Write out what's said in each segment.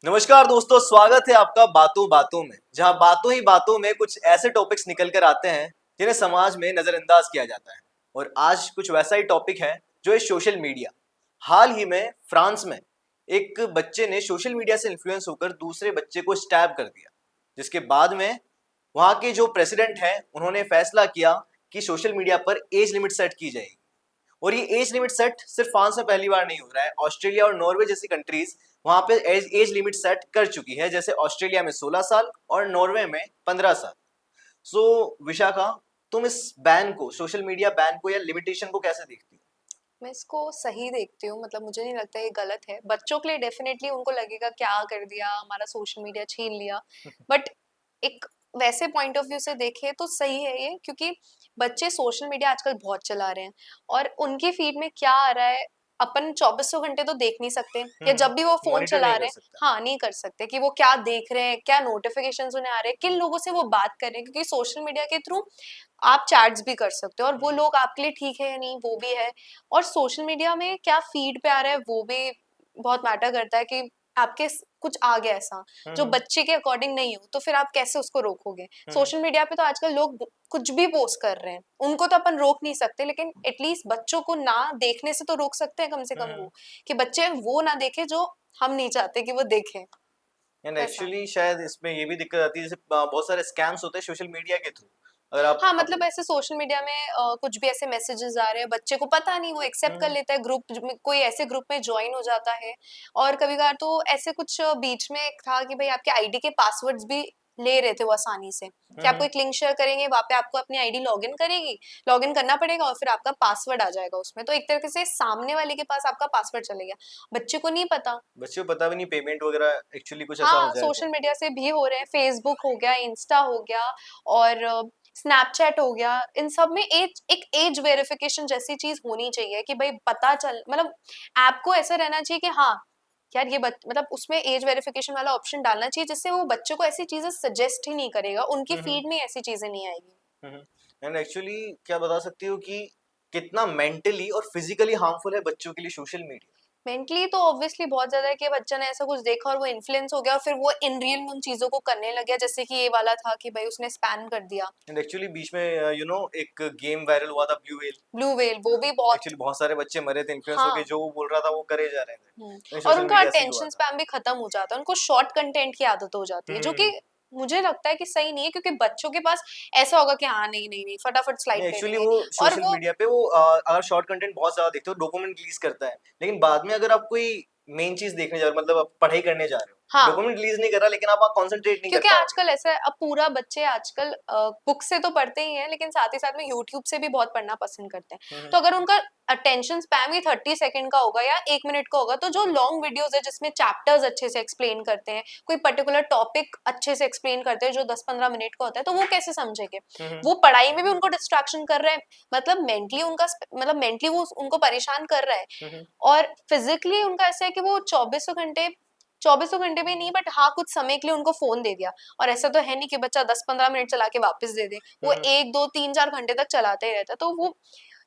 नमस्कार दोस्तों, स्वागत है आपका बातों बातों में, जहां बातों ही बातों में कुछ ऐसे टॉपिक्स निकल कर आते हैं जिन्हें समाज में नजरअंदाज किया जाता है। और आज कुछ वैसा ही टॉपिक है जो है सोशल मीडिया। हाल ही में फ्रांस में एक बच्चे ने सोशल मीडिया से इन्फ्लुएंस होकर दूसरे बच्चे को स्टैब कर दिया, जिसके बाद में वहां के जो प्रेसिडेंट हैं उन्होंने फैसला किया कि सोशल मीडिया पर एज लिमिट सेट की जाएगी। और ये एज लिमिट सेट सिर्फ फ्रांस में पहली बार नहीं हो रहा है, ऑस्ट्रेलिया और नॉर्वे जैसी कंट्रीज वहां पे एज लिमिट सेट कर चुकी है। जैसे ऑस्ट्रेलिया में 16 साल और नॉर्वे में 15 साल। सो विशाखा, तुम इस बैन को, सोशल मीडिया बैन को या लिमिटेशन को कैसे देखती हो? मैं इसको सही देखती हूँ। मतलब मुझे नहीं लगता ये गलत है। बच्चों के लिए डेफिनेटली उनको लगेगा क्या कर दिया, हमारा सोशल मीडिया छीन लिया। बट एक वैसे पॉइंट ऑफ व्यू से देखें तो सही है ये, क्योंकि बच्चे सोशल मीडिया आजकल बहुत चला रहे हैं और उनकी फीड में क्या आ रहा है अपन चौबीसों घंटे तो देख नहीं सकते। या जब भी वो फोन मॉनिटर चला नहीं कर रहे हैं, सकता। हाँ नहीं कर सकते कि वो क्या देख रहे हैं, क्या नोटिफिकेशन उन्हें आ रहे हैं, किन लोगों से वो बात कर रहे हैं, क्योंकि सोशल मीडिया के थ्रू आप चैट्स भी कर सकते हो और वो लोग आपके लिए ठीक है या नहीं वो भी है। और सोशल मीडिया में क्या फीड पे आ रहा है वो भी बहुत मैटर करता है कि आपके कुछ आ गया ऐसा जो बच्चे के अकॉर्डिंग नहीं हो तो फिर आप कैसे उसको रोकोगे। सोशल मीडिया पे तो आजकल लोग कुछ भी पोस्ट कर रहे हैं, उनको तो अपन रोक नहीं सकते, लेकिन एटलीस्ट बच्चों को ना देखने से तो रोक सकते हैं कम से कम वो, कि बच्चे वो ना देखे जो हम नहीं चाहते कि वो देखें। एंड वैसा। एक्चुअली शायद इसमें ये भी दिक्कत आती है, जैसे बहुत सारे स्कैम्स होते हैं सोशल मीडिया के थ्रू। अगर आप हाँ मतलब ऐसे सोशल मीडिया में कुछ भी ऐसे मैसेजेस आ रहे हैं, बच्चे को पता नहीं, वो एक्सेप्ट कर लेता है, ग्रुप में कोई ऐसे ग्रुप में ज्वाइन हो जाता है। और कभी कभार तो ऐसे कुछ बीच में एक था कि भाई आपके आईडी के पासवर्ड्स भी ले रहे थे वो आसानी से, कि आपको एक लिंक शेयर करेंगे, वहां पे आपको अपनी आईडी लॉगिन करेगी, लॉगिन करना पड़ेगा और फिर आपका पासवर्ड आ जाएगा उसमें, तो एक तरीके से सामने वाले के पास आपका पासवर्ड चले गया, बच्चे को नहीं पता। बच्चे को पता भी नहीं, पेमेंट वगैरह एक्चुअली कुछ ऐसा हो हाँ जाए तो। सोशल मीडिया से भी हो रहे हैं, फेसबुक हो गया, इंस्टा हो गया और स्नैपचैट हो गया। इन सब में एक एज वेरिफिकेशन जैसी चीज होनी चाहिए कि भाई पता चल, मतलब ऐप को ऐसा रहना चाहिए कि हाँ यार ये मतलब उसमें एज वेरिफिकेशन वाला ऑप्शन डालना चाहिए, जिससे वो बच्चों को ऐसी चीजें सजेस्ट ही नहीं करेगा, उनकी हम्म फीड में ऐसी चीजें नहीं आएगी। एंड एक्चुअली क्या बता सकती हो कि कितना मेंटली और फिजिकली हार्मफुल है बच्चों के लिए सोशल मीडिया? मेंटली तो ऑब्वियसली बहुत ज्यादा है कि बच्चा ने ऐसा कुछ देखा और वो इन्फ्लुएंस हो गया और फिर वो इन रियल में उन चीजों को करने लग गया, जैसे कि ये वाला था कि भाई उसने स्पैम कर दिया। एंड एक्चुअली बीच में एक गेम वायरल हुआ था, ब्लू व्हेल। ब्लू वेल वो भी बहुत। एक्चुअली बहुत सारे बच्चे मरे थे इन्फ्लुएंस होके, हाँ। जो वो बोल रहा था वो करे जा रहे थे। और सोशल उनका मीडिया से ही हुआ अटेंशन था। स्पैन भी खत्म हो जाता है, उनको शॉर्ट कंटेंट की आदत हो जाती है, जो कि हम्म मुझे लगता है कि सही नहीं है, क्योंकि बच्चों के पास ऐसा होगा कि हाँ नहीं नहीं नहीं फटाफट स्लाइड नहीं, कर एक्चुअली देंगे। वो और सोशल वो मीडिया पे वो अगर शॉर्ट कंटेंट बहुत ज्यादा देखते हो, डोपामिन रिलीज करता है। लेकिन बाद में अगर आप कोई मेन चीज देखने जा रहे हो, मतलब आप पढ़ाई करने जा रहे हो, हाँ, डोपामिन रिलीज नहीं कर रहा, लेकिन आप कंसंट्रेट नहीं कर क्योंकि पाओगे। आजकल ऐसा है, अब पूरा बच्चे आजकल बुक से तो पढ़ते ही हैं, लेकिन साथ ही साथ में यूट्यूब से भी बहुत पढ़ना पसंद करते हैं। हम्म तो अगर उनका अटेंशन स्पैम ही 30 सेकंड का होगा या 1 मिनट का होगा, तो जो लॉन्ग वीडियोस है जिसमें चैप्टर्स अच्छे से एक्सप्लेन करते हैं, कोई पर्टिकुलर टॉपिक अच्छे से एक्सप्लेन करते हैं जो 10-15 मिनट का होता है, तो वो कैसे समझेंगे। हम्म वो पढ़ाई में भी उनको डिस्ट्रैक्शन कर रहा है, मतलब मेंटली उनका, मतलब मेंटली वो उनको परेशान कर रहा है। हम्म और फिजिकली उनका ऐसा है कि वो चौबीसों घंटे भी नहीं, बट हाँ कुछ समय के लिए उनको फोन दे दिया। और ऐसा तो है नहीं कि बच्चा 10-15 मिनट चला के वापस दे दे, वो हम्म 1-2-3-4 घंटे तक चलाते ही रहता है, तो वो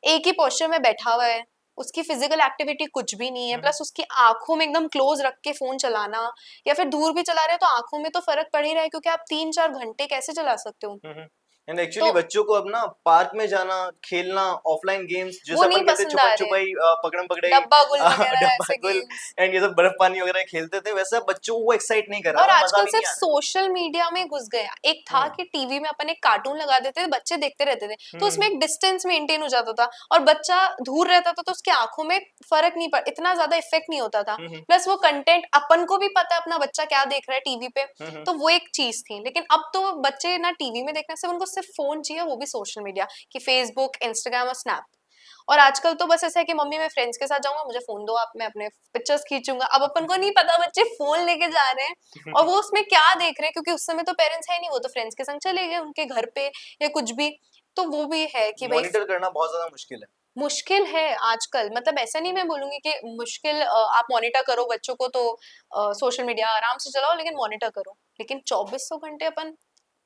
एक ही पोस्चर में बैठा हुआ है, उसकी फिजिकल एक्टिविटी कुछ भी नहीं है, हम्म प्लस उसकी आंखों में एकदम क्लोज रख के फोन चलाना, या फिर दूर भी चला रहे हो तो आंखों में तो फर्क पड़ ही रहा है, क्योंकि आप 3-4 घंटे कैसे चला सकते हो। एंड एक्चुअली तो बच्चों को अब ना पार्क में जाना, खेलना, ऑफलाइन गेम्स, वो जैसे नहीं अपन कहते पसंद आ छुपन रहे हैं, छुपाई, पकड़म पकड़ाई, डब्बा गुल वगैरह डब्बा ऐसे गुल, गेम्स। एंड ये सब बर्फ पानी वगैरह खेलते थे, वैसे अब बच्चों को वो एक्साइट नहीं कर रहा और ना, मजा आजकल भी नहीं सिर्फ आ रहा। सोशल मीडिया में घुस गया। एक था कि टीवी में अपन एक कार्टून लगा देते थे, बच्चे देखते रहते थे, तो उसमें एक डिस्टेंस मेंटेन हो जाता था और बच्चा दूर रहता था तो उसकी आंखों में फर्क नहीं पड़, इतना ज्यादा इफेक्ट नहीं होता था। हम्म प्लस वो कंटेंट अपन को भी पता है अपना बच्चा क्या देख रहा है टीवी पे, हम्म तो वो एक चीज थी। लेकिन अब तो बच्चे ना टीवी में देखना, सिर्फ उनको सिर्फ फोन चाहिए, वो भी सोशल मीडिया की फेसबुक, इंस्टाग्राम और स्नैप। और आजकल तो बस ऐसा है कि मम्मी मैं फ्रेंड्स के साथ जाऊंगा, मुझे फोन दो आप, मैं अपने पिक्चर्स खींचूंगा। अब अपन को नहीं पता बच्चे फोन लेके जा रहे हैं और वो उसमें क्या देख रहे हैं, क्योंकि उस समय तो पेरेंट्स है नहीं, वो तो फ्रेंड्स के संग चले गए उनके घर पे या कुछ भी। तो वो भी है कि भाई मॉनिटर करना बहुत ज्यादा मुश्किल है। मुश्किल है आजकल। मतलब ऐसा नहीं मैं बोलूंगी कि मुश्किल, आप मॉनिटर करो बच्चों को तो सोशल मीडिया आराम से चलाओ, लेकिन मॉनिटर करो। लेकिन 2400 घंटे अपन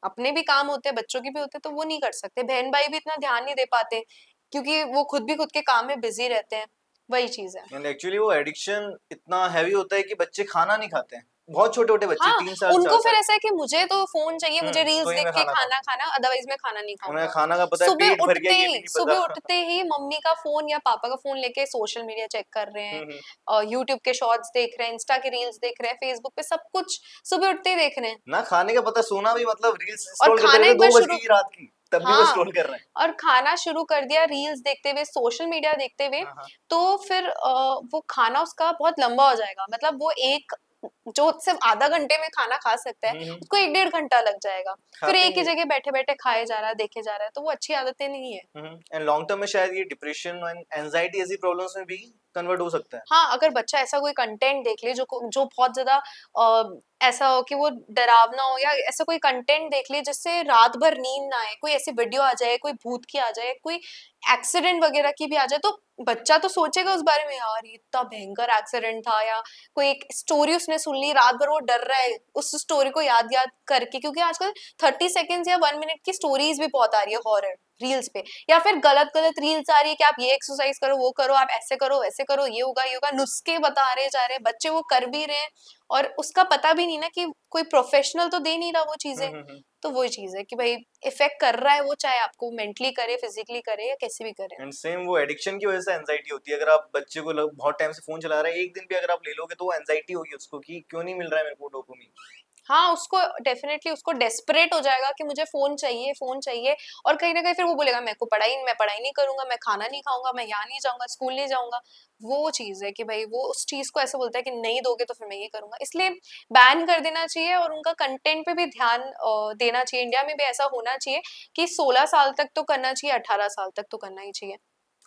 अपने भी काम होते हैं, बच्चों के भी होते हैं, तो वो नहीं कर सकते। बहन भाई भी इतना ध्यान नहीं दे पाते, क्योंकि वो खुद भी खुद के काम में बिजी रहते हैं। वही चीज है। एंड एक्चुअली वो एडिक्शन इतना हैवी होता है कि बच्चे खाना नहीं खाते हैं। बहुत छोटे-छोटे बच्चे हाँ 3 साल 4 उनको फिर साल ऐसा है कि मुझे तो फोन चाहिए, मुझे रील्स तो ही देख मैं के खाना खाना खाऊँगा। खाना, अदरवाइज मैं खाना नहीं उन्हें खाऊंगा। खाना का पता है, पेट भर गया ये भी नहीं सुबह पता। उठते ही मम्मी का फोन या पापा का फोन लेके सोशल मीडिया चेक कर रहे हैं, हुँ। और यूट्यूब के शॉर्ट्स देख रहे हैं, इंस्टा के रील्स देख रहे हैं, फेसबुक पे सब कुछ सुबह उठते ही देख रहे हैं। ना खाने का पता, सोना भी मतलब रील्स और स्क्रॉल खाना करते-करते एक बार 2 बज शुरू, गई रात की, तब भी वो हाँ, स्क्रॉल कर रहे हैं। और खाना शुरू कर दिया रील्स देखते हुए, सोशल मीडिया देखते हुए, हाँ, हाँ। तो फिर वो खाना उसका बहुत लंबा हो जाएगा। मतलब वो एक जो सिर्फ आधा घंटे में खाना खा सकता है, हुँ। उसको 1 डेढ़ घंटा लग जाएगा। फिर खाते एक ही नहीं है। जगह बैठे बैठे खाए जा रहा है, देखे जा रहा है, तो वो अच्छी आदतें नहीं है। एंड लॉन्ग टर्म में शायद ये डिप्रेशन एंड एंजाइटी ऐसी प्रॉब्लम्स में भी कन्वर्ट हो सकता है। हाँ, अगर बच्चा ऐसा कोई कंटेंट देख ले जो बहुत ज्यादा ऐसा हो कि वो डरावना हो, या ऐसा कोई कंटेंट देख ले जिससे रात भर नींद ना आए, कोई ऐसी वीडियो आ जाए, कोई भूत की आ जाए, कोई एक्सीडेंट वगैरह की भी आ जाए, तो बच्चा तो सोचेगा उस बारे में, यार ये इतना भयंकर एक्सीडेंट था, या कोई एक स्टोरी उसने सुन ली, रात भर वो डर रहा है उस स्टोरी को याद याद करके, क्योंकि आजकल 30 सेकेंड्स या 1 मिनट की स्टोरीज भी बहुत आ रही है हॉरर रील्स पे, या फिर गलत गलत रील्स आ रही है कि आप ये एक्सरसाइज करो, वो करो, आप ऐसे करो, वैसे करो, ये होगा, नुस्खे बता रहे जा रहे हैं, बच्चे वो कर भी रहे हैं, और उसका पता भी नहीं ना कि कोई प्रोफेशनल तो दे नहीं रहा वो चीजें। हुँ। तो वही चीज है कि भाई इफेक्ट कर रहा है वो, चाहे आपको मेंटली करे, फिजिकली करे, या कैसे भी करे। एंड सेम वो एडिक्शन की वजह से एंजाइटी होती है। अगर आप बच्चे को बहुत टाइम से फ़ोन चला रहा है, एक दिन भी अगर आप ले लोगे तो वो एंजाइटी होगी उसको कि क्यों नहीं मिल रहा है मेरे को डोपामाइन। हाँ, उसको डेफिनेटली उसको डेस्परेट हो जाएगा कि मुझे फोन चाहिए, फोन चाहिए, और कहीं ना कहीं फिर वो बोलेगा मैं पढ़ाई नहीं करूंगा, मैं खाना नहीं खाऊंगा, मैं यहाँ नहीं जाऊंगा, स्कूल नहीं जाऊंगा। वो चीज है कि भाई वो उस चीज को ऐसे बोलता है कि नहीं दोगे तो फिर मैं ये करूंगा, इसलिए बैन कर देना चाहिए, और उनका कंटेंट पे भी ध्यान देना चाहिए। इंडिया में भी ऐसा होना चाहिए कि 16 साल तक तो करना चाहिए, 18 साल तक तो करना ही चाहिए।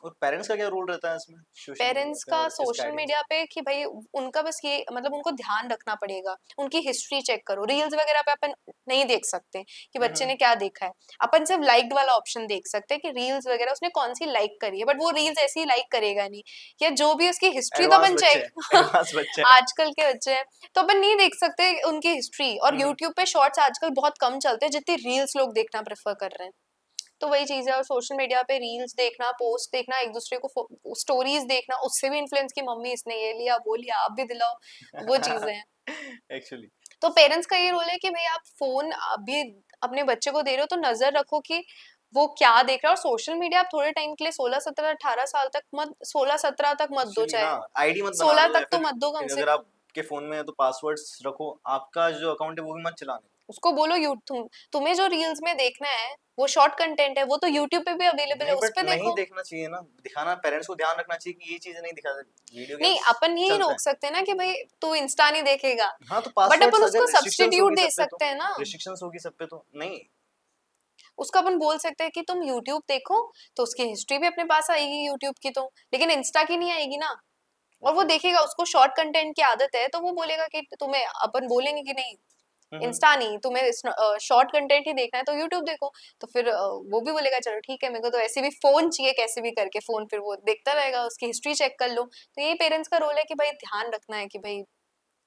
और पेरेंट्स का क्या रोल रहता है इसमें, सोशल मीडिया पेरेंट्स पे का और इस सोशल गाइडेंस मीडिया में? पे कि भाई उनका बस ये मतलब उनको ध्यान रखना पड़ेगा, उनकी हिस्ट्री चेक करो। रील्स वगैरह पे अपन नहीं देख सकते कि बच्चे हुँ। ने क्या देखा है, अपन सिर्फ लाइक्ड वाला ऑप्शन देख सकते हैं कि रील्स वगैरह उसने कौन सी लाइक करी है, बट वो रील्स ऐसे ही लाइक करेगा नहीं, या जो भी उसकी हिस्ट्री तो एडवांस अपन बच्चे चेक हैं, एडवांस बच्चे हैं। आजकल के बच्चे हैं, तो अपन नहीं देख सकते उनकी हिस्ट्री। और हुँ। यूट्यूब पे शॉर्ट्स आजकल बहुत कम चलते हैं जितनी रील्स लोग देखना प्रेफर कर रहे हैं। तो वही चीज है। और सोशल मीडिया पे रील्स देखना, पोस्ट देखना, एक दूसरे को स्टोरीज देखना, उससे भी इन्फ्लुएंस की मम्मी इसने ये लिया वो लिया, आप भी दिलाओ, वो चीजें हैं। एक्चुअली तो पेरेंट्स का ये रोल है कि भाई आप फोन अभी अपने बच्चे को दे रहे हो तो नजर रखो कि वो क्या देख रहा है। और सोशल मीडिया आप थोड़े टाइम के लिए 16 17 18 साल तक मत, 16 17 तक मत दो, एक्चुअली चाहे हाँ, आईडी मत बना 16 दो, या तक तो फिर मत दो कम से अगर कम। आपके फ़ोन में है तो पासवर्ड्स रखो, आपका जो अकाउंट है वो भी मत चलाने दो। उसको बोलो तुम्हें जो रील्स में देखना है वो शॉर्ट कंटेंट है, वो तो यूट्यूब पे भी अवेलेबल है, नहीं, उस बट पे नहीं देखो। देखना चाहिए ना, दिखाना, पेरेंट्स को ध्यान रखना चाहिए कि ये चीज़ें नहीं दिखा सकते, वीडियो नहीं, गेम्स अपन यही चलता है। रोक सकते हैं ना कि भाई तू इंस्टा नहीं देखेगा, हाँ, तो बट पासवर्ड्स अपन अगर उसको रिस्ट्रिक्शंस सब्स्टिट्यूट होगी दे सब पे तो, सकते हैं ना। नहीं। उसको अपन बोल सकते हैं कि तुम यूट्यूब देखो, तो उसकी हिस्ट्री भी अपने पास आएगी यूट्यूब की, तो लेकिन इंस्टा की नहीं आएगी ना। और वो ओके। देखेगा, उसको शॉर्ट कंटेंट की आदत है, तो वो बोलेगा कि तुम्हें, अपन बोलेंगे कि नहीं हुँ। इंस्टा नहीं, तुम्हें शॉर्ट कंटेंट ही देखना है तो यूट्यूब देखो। तो फिर वो भी बोलेगा चलो ठीक है, मेरे को तो ऐसे भी फोन चाहिए, कैसे भी करके फोन, फिर वो देखता रहेगा, उसकी हिस्ट्री चेक कर लो। तो ये पेरेंट्स का रोल है कि भाई ध्यान रखना है कि भाई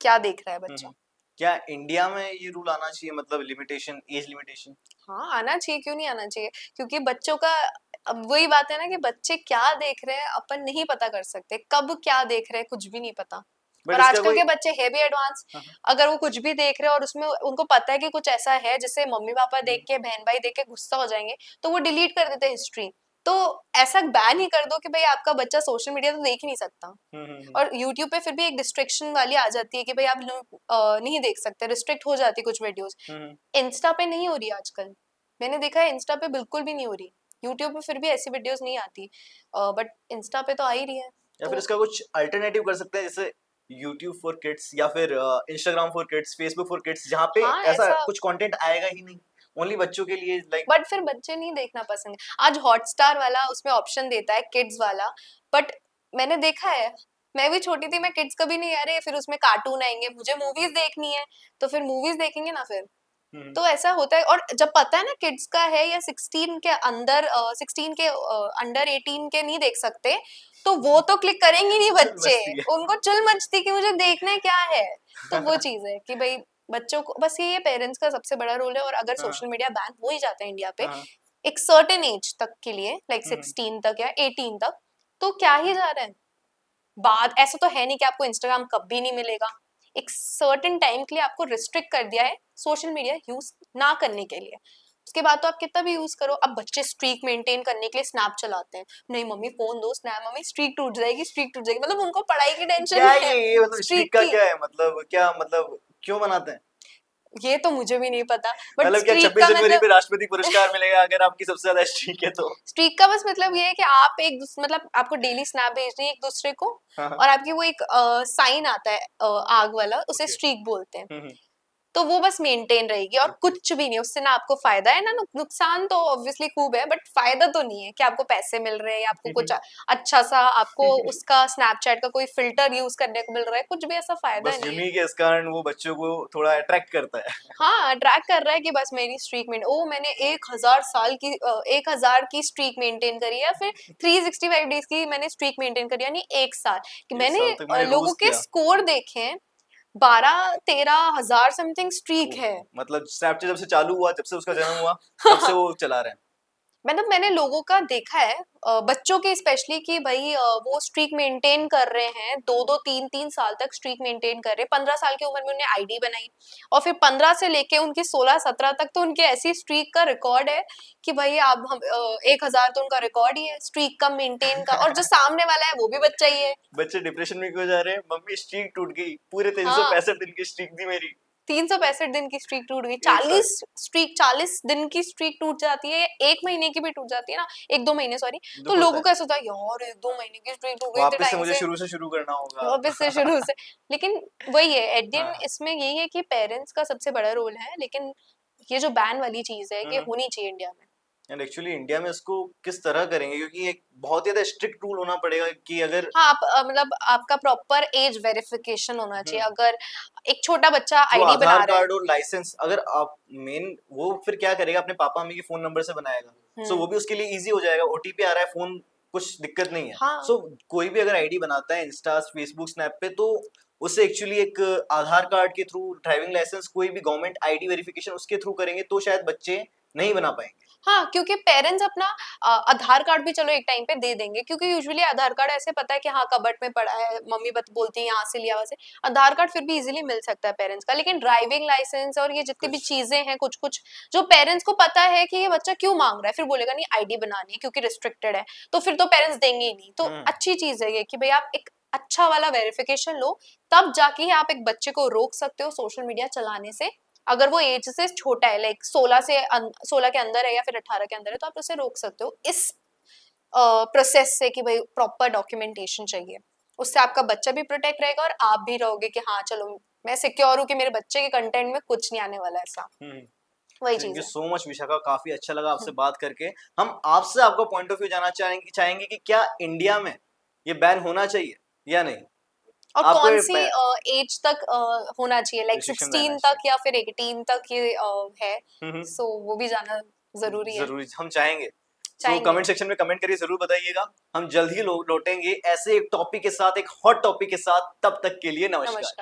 क्या देख रहा है बच्चा। क्या इंडिया में ये रूल आना चाहिए, मतलब लिमिटेशन, एज लिमिटेशन? हाँ, आना चाहिए, क्यों नहीं आना चाहिए, क्योंकि बच्चों का अब वही बात है ना कि बच्चे क्या देख रहे हैं अपन नहीं पता कर सकते, कब क्या देख रहे हैं कुछ भी नहीं पता। बट और इसका आजकल कोई के बच्चे है भी एडवांस। हाँ, हाँ। अगर वो कुछ भी देख रहे हैं और उसमें उनको पता है कि कुछ ऐसा है जिससे मम्मी पापा हुँ, देख के, बहन भाई देख के गुस्सा हो जाएंगे, तो वो डिलीट कर देते हैं हिस्ट्री। तो ऐसा बैन ही कर दो कि भाई आपका बच्चा सोशल मीडिया तो देख ही नहीं सकता। हुँ। और यूट्यूब पे फिर भी एक डिस्ट्रिक्शन वाली आ जाती है कि भाई आप नहीं देख सकते, रिस्ट्रिक्ट हो जाती है कुछ वीडियोस। हुँ। इंस्टा पे नहीं हो रही आजकल, मैंने देखा है इंस्टा पे बिल्कुल भी नहीं हो रही। यूट्यूब पे फिर भी ऐसी वीडियोस नहीं आती, बट इंस्टा पे तो आ ही रही है। या फिर तो इसका कुछ अल्टरनेटिव कर सकते हैं, जैसे यूट्यूब फॉर किड्स या फिर Instagram for kids, Facebook for kids, जहाँ पे हाँ, ऐसा ऐसा। कुछ कंटेंट आएगा ही नहीं, ओनली बच्चों के लिए, लाइक। बट फिर बच्चे नहीं देखना पसंद। आज हॉटस्टार वाला उसमें ऑप्शन देता है किड्स वाला, बट मैंने देखा है, मैं भी छोटी थी, मैं किड्स कभी नहीं, अरे फिर उसमें कार्टून आएंगे, मुझे मूवीज देखनी है, तो फिर मूवीज देखेंगे ना फिर। हुँ। तो ऐसा होता है। और जब पता है ना किड्स का है, या 16 के अंदर, 16 के अंडर 18 के नहीं देख सकते, तो वो तो क्लिक करेंगे नहीं चुल बच्चे। बसती है। उनको चुल मचती कि मुझे देखना है क्या है। तो वो चीज है कि भाई बच्चों को बस ये पेरेंट्स का सबसे बड़ा रोल है। और अगर हाँ, सोशल मीडिया बैन हो ही जाता है इंडिया पे हाँ। एक सर्टेन एज तक के लिए, लाइक हुँ। 16 तक या 18 तक, तो क्या ही जा रहा है। बात ऐसा तो है नहीं कि आपको इंस्टाग्राम कभी नहीं मिलेगा, एक सर्टेन टाइम के लिए आपको रिस्ट्रिक्ट कर दिया है सोशल मीडिया यूज ना करने के लिए। उसके बाद तो आप कितना भी यूज करो। अब बच्चे स्ट्रीक मेंटेन करने के लिए स्नैप चलाते हैं, नहीं मम्मी फोन दो, स्नैप मम्मी स्ट्रीक टूट जाएगी, मतलब उनको पढ़ाई की टेंशन क्या है ये मतलब स्ट्रीक स्ट्रीक का की। क्या है मतलब, क्या मतलब क्यों बनाते हैं? ये तो मुझे भी नहीं पता, बट मतलब क्या स्ट्रीक 26 का जनवरी पे मतलब राष्ट्रपति पुरस्कार मिलेगा अगर आपकी सबसे ज्यादा स्ट्रीक है तो? स्ट्रीक का बस मतलब ये है कि आप मतलब आपको डेली स्नैप भेजनी है एक दूसरे को, हाँ हाँ। और आपकी वो एक साइन आता है आग वाला, उसे ओके। स्ट्रीक बोलते हैं। हम्म। तो वो बस मेंटेन रहेगी और ओके। कुछ भी नहीं, उससे ना आपको फायदा है ना नुकसान, तो ऑब्वियसली खूब है, बट फायदा तो नहीं है कि आपको पैसे मिल रहे हैं या आपको कुछ अच्छा सा आपको उसका स्नैपचैट का कोई फिल्टर यूज करने को मिल रहा है, कुछ भी ऐसा फायदा बस नहीं है। यूनिक है, इस कारण वो बच्चों को थोड़ा अट्रैक्ट करता है। हाँ, ट्रैक कर रहा है कि बस मेरी स्ट्रीक मेंटेन, ओ मैंने 1000 साल की 1000 की स्ट्रीक मेंटेन करी है, फिर 365 डेज की मैंने स्ट्रीक मेंटेन करी, यानी एक साल कि एक मैंने साल तक मैंने लोगों रोज के किया। स्कोर देखे हैं, 12-13 हजार समथिंग स्ट्रीक ओह, है। मतलब स्नैपचैट जब से चालू हुआ, जब से उसका जन्म हुआ, तब से वो चला रहे हैं। मतलब मैंने लोगों का देखा है, बच्चों के स्पेशली, कि भाई वो स्ट्रीक मेंटेन कर रहे हैं, 2-2 3-3 साल तक स्ट्रीक मेंटेन कर रहे हैं। 15 साल की उम्र में उन्हें आईडी बनाई, और फिर 15 से लेके उनकी 16-17 तक तो उनके ऐसी स्ट्रीक का रिकॉर्ड है कि भाई आप हम 1000 तो उनका रिकॉर्ड ही है स्ट्रीक का मेंटेन का, और जो सामने वाला है वो भी बच्चा ही है। बच्चे डिप्रेशन में क्यों जा रहे हैं? मम्मी स्ट्रीक टूट गई, पूरे तीन सौ हाँ, पैंसठ दिन की स्ट्रीक थी मेरी। 365 दिन की स्ट्रीक टूट गई, एक साल। 40 दिन की स्ट्रीक टूट जाती है, 1 महीने की भी टूट जाती है ना, 1-2 महीने सॉरी। तो दुख होता लोगों है। को ऐसा होता है यार 1-2 महीने की स्ट्रीक टूट गई इतने वापस से टाइम मुझे से, शुरू से शुरू करना होगा। वापस से शुरू से। लेकिन वही है, एट द एंड हाँ। इसमें यही है कि पेरेंट्स का सबसे बड़ा रोल है, लेकिन ये जो बैन वाली चीज है कि हम्म। होनी चाहिए इंडिया में। एंड एक्चुअली इंडिया में इसको किस तरह करेंगे, क्योंकि एक बहुत ज्यादा स्ट्रिक्ट रूल होना पड़ेगा कि अगर हाँ, आप मतलब आपका प्रॉपर एज वेरिफिकेशन होना चाहिए। हम्म, अगर एक छोटा बच्चा जो आईडी बना आधार रहा है। कार्ड और लाइसेंस, अगर आप मेन वो फिर क्या करेगा, अपने पापा मम्मी के फोन नंबर से बनाएगा, सो वो भी उसके लिए इजी हो जाएगा। ओटीपी आ रहा है, फोन, कुछ दिक्कत नहीं है। हाँ सो कोई भी अगर आईडी बनाता है इंस्टा, फेसबुक, स्नैप पे, तो उसे एक्चुअली एक आधार कार्ड के थ्रू, ड्राइविंग लाइसेंस, कोई भी गवर्नमेंट आईडी वेरिफिकेशन उसके थ्रू करेंगे तो शायद बच्चे नहीं बना पाएंगे। हाँ, क्योंकि पेरेंट्स अपना आधार कार्ड भी चलो एक टाइम पे दे देंगे, क्योंकि यूजुअली आधार कार्ड ऐसे पता है कि हाँ कबर्ड में पड़ा है, मम्मी बत बोलती है यहाँ से लिया, वहां से आधार कार्ड फिर भी इजीली मिल सकता है पेरेंट्स का। लेकिन ड्राइविंग लाइसेंस और ये जितनी भी कुछ चीजें हैं, कुछ कुछ जो पेरेंट्स को पता है कि ये बच्चा क्यों मांग रहा है, फिर बोलेगा नहीं आईडी बनानी है क्योंकि रिस्ट्रिक्टेड है, तो फिर तो पेरेंट्स देंगे ही नहीं। तो अच्छी चीज है ये कि भाई आप एक अच्छा वाला वेरिफिकेशन लो, तब जाके ही आप एक बच्चे को रोक सकते हो सोशल मीडिया चलाने से। अगर वो एज से छोटा है, लाइक 16 के अंदर है या फिर 18 के अंदर है, तो आप उसे रोक सकते हो इस प्रोसेस से कि भाई प्रॉपर डॉक्यूमेंटेशन चाहिए। उससे आपका बच्चा भी प्रोटेक्ट रहेगा और आप भी रहोगे कि हाँ चलो मैं सिक्योर हूँ कि मेरे बच्चे के कंटेंट में कुछ नहीं आने वाला ऐसा। वही थैंक चीज यू है। सो मच विशाखा, काफी अच्छा लगा आपसे बात करके। हम आपसे आपका पॉइंट ऑफ व्यू जानना चाहेंगे कि क्या इंडिया में ये बैन होना चाहिए या नहीं? और आपको कौन ये सी एज तक होना चाहिए, लाइक रिस्ट्रिक्शन रहना 16 चाहिए? तक या फिर 18 तक ये है। हम्म। सो वो भी जानना जरूरी है। जरूरी, हम चाहेंगे। सो चाहेंगे। कमेंट सेक्शन में कमेंट करिए, जरूर बताइएगा। हम जल्द ही लौटेंगे ऐसे एक टॉपिक के साथ, एक हॉट टॉपिक के साथ। तब तक के लिए नमस्कार। नमस्कार।